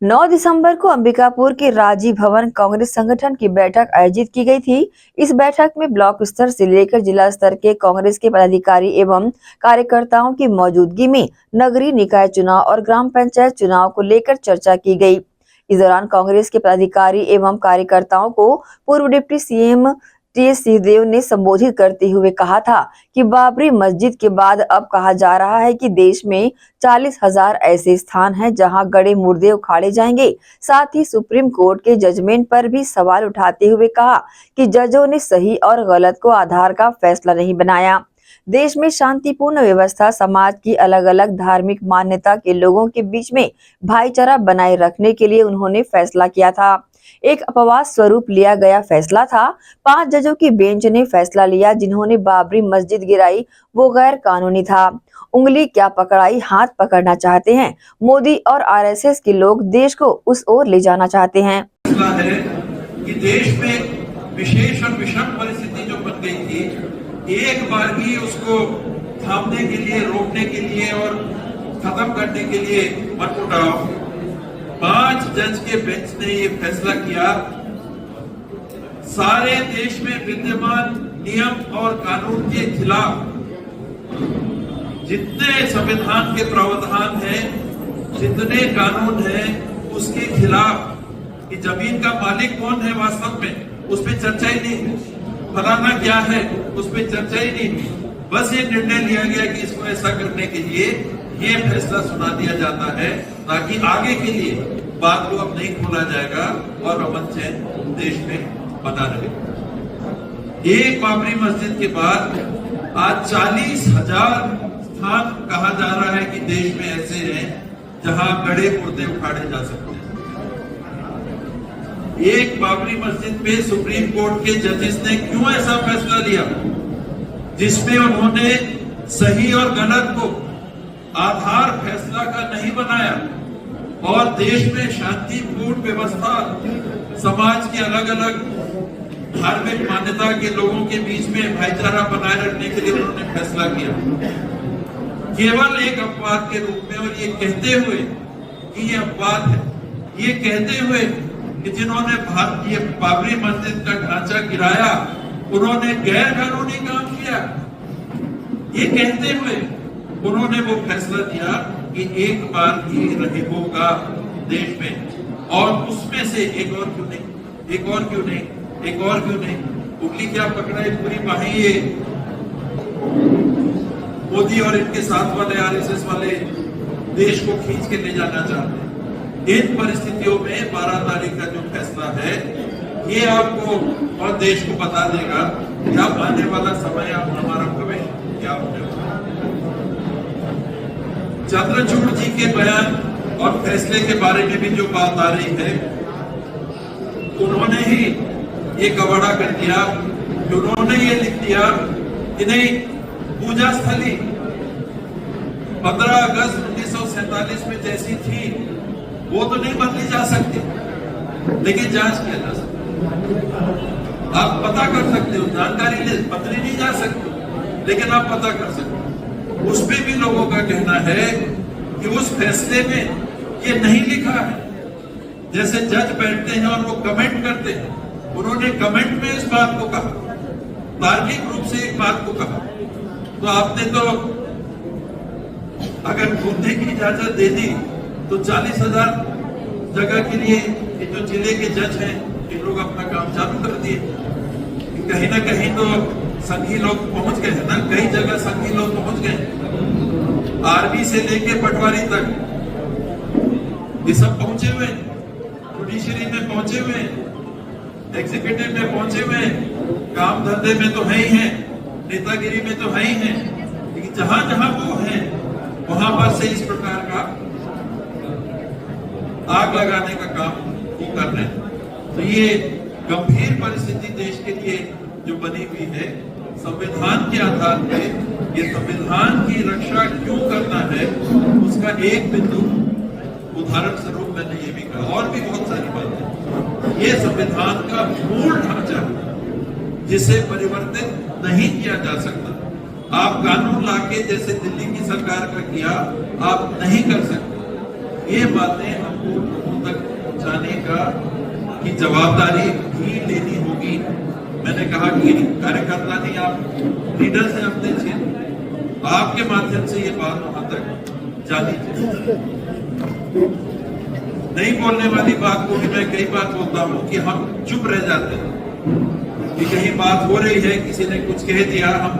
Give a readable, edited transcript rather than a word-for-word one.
9 दिसंबर को अंबिकापुर के राजीव भवन कांग्रेस संगठन की बैठक आयोजित की गई थी। इस बैठक में ब्लॉक स्तर से लेकर जिला स्तर के कांग्रेस के पदाधिकारी एवं कार्यकर्ताओं की मौजूदगी में नगरीय निकाय चुनाव और ग्राम पंचायत चुनाव को लेकर चर्चा की गई। इस दौरान कांग्रेस के पदाधिकारी एवं कार्यकर्ताओं को पूर्व डिप्टी सीएम टीएस सिंहदेव ने संबोधित करते हुए कहा था कि बाबरी मस्जिद के बाद अब कहा जा रहा है कि देश में 40,000 ऐसे स्थान हैं जहां गड़े मुर्दे उखाड़े जाएंगे। साथ ही सुप्रीम कोर्ट के जजमेंट पर भी सवाल उठाते हुए कहा कि जजों ने सही और गलत को आधार का फैसला नहीं बनाया। देश में शांतिपूर्ण व्यवस्था, समाज की अलग अलग धार्मिक मान्यता के लोगों के बीच में भाईचारा बनाए रखने के लिए उन्होंने फैसला किया था। एक अपवाद स्वरूप लिया गया फैसला था। 5 जजों की बेंच ने फैसला लिया जिन्होंने बाबरी मस्जिद गिराई वो गैर कानूनी था। उंगली क्या पकड़ाई, हाथ पकड़ना चाहते हैं। मोदी और आरएसएस के लोग देश को उस ओर ले जाना चाहते हैं। फैसला है कि देश में विशेष और विषम परिस्थिति जो बन गई थी, एक बार ही उसको थामने के लिए, रोकने के लिए और खत्म करने के लिए मत उठाओ। 5 जज के बेंच ने ये फैसला किया, सारे देश में विद्यमान नियम और कानून के खिलाफ जितने संविधान के प्रावधान हैं, जितने कानून हैं, उसके खिलाफ कि जमीन का मालिक कौन है वास्तव में, उस पर चर्चा ही नहीं, फलाना क्या है उस पर चर्चा ही नहीं। बस ये निर्णय लिया गया कि इसको ऐसा करने के लिए ये फैसला सुना दिया जाता है ताकि आगे के लिए बात को अब नहीं खोला जाएगा और अमन चैन देश में बना रहे। एक बाबरी मस्जिद के बाद आज 40,000 स्थान कहा जा रहा है कि देश में ऐसे हैं जहां गड़े मुर्दे उखाड़े जा सकते हैं। एक बाबरी मस्जिद पे सुप्रीम कोर्ट के जजेस ने क्यों ऐसा फैसला लिया जिसमें उन्होंने सही और गलत को आधार फैसला का नहीं बनाया और देश में शांतिपूर्ण व्यवस्था, समाज के अलग अलग धार्मिक मान्यता के लोगों के बीच में भाईचारा बनाए रखने के लिए उन्होंने फैसला किया। केवल एक अपवाद के रूप में, और ये कहते हुए कि ये अपवाद है, ये कहते हुए कि जिन्होंने ये बाबरी मस्जिद का ढांचा गिराया उन्होंने गैर कानूनी काम किया, ये कहते हुए उन्होंने वो फैसला दिया कि एक बार ही रहे होगा देश में, और उसमें से एक और क्यों नहीं, एक और क्यों नहीं, एक और क्यों नहीं। उंगली क्या पकड़ाई पूरी बाहें ये मोदी और इनके साथ वाले आरएसएस वाले देश को खींच के ले जाना चाहते हैं। इन परिस्थितियों में 12 तारीख का जो फैसला है ये आपको और देश को बता देगा कि अब आने वाला समय, अब हमारा भविष्य क्या होने वाला। चंद्रचूड़ जी के बयान और फैसले के बारे में भी जो बात आ रही है, उन्होंने ही ये कवाड़ा कर दिया कि उन्होंने ये लिख दिया कि नहीं, पूजा स्थली 15 अगस्त 1947 में जैसी थी वो तो नहीं बदली जा सकती, लेकिन जांच किया जा सकती। आप पता कर सकते हो, जानकारी ले, बदली नहीं जा सकती, लेकिन आप पता कर सकते हो। उसमें भी लोगों का कहना है कि उस फैसले में ये नहीं लिखा है। जैसे जज बैठते हैं और वो कमेंट करते हैं, उन्होंने कमेंट में इस बात को कहा, तार्किक रूप से एक बात को कहा, तो आपने तो अगर घूमने की इजाजत दे दी तो 40,000 जगह के लिए ये जो जिले के जज हैं ये लोग अपना काम चालू कर दिए। कहीं ना कहीं तो संघी लोग पहुंच गए हैं ना, कई जगह संघी लोग पहुंच गए, आर्मी से लेके पटवारी तक ये सब पहुंचे हुए, जुडिशरी में पहुंचे हुए, एग्जीक्यूटिव में पहुंचे हुए, काम धंधे में तो है ही है, नेतागिरी में तो है ही है, लेकिन जहां जहां वो है वहां पर से इस प्रकार का आग लगाने का काम वो कर रहे हैं। तो ये गंभीर परिस्थिति देश के लिए जो बनी हुई है, संविधान के आधार पे ये संविधान की रक्षा क्यों करना है उसका एक बिंदु उदाहरण स्वरूप मैंने ये भी कहा, और भी बहुत सारी बातें। ये संविधान का मूल ढांचा जिसे परिवर्तित नहीं किया जा सकता। आप कानून लाके जैसे दिल्ली की सरकार का किया, आप नहीं कर सकते। ये बातें हमको को लोगों तक पहुंचाने का की जवाबदारी भी लेनी होगी। मैंने कहा कि कार्यकर्ता नहीं, आप लीडर्स हैं अपने क्षेत्र, आपके माध्यम से ये बात वहां तक जानी चाहिए। नहीं बोलने वाली बात को भी मैं कई बार बोलता हूं कि हम चुप रह जाते हैं कि कहीं बात हो रही है, किसी ने कुछ कह दिया, हम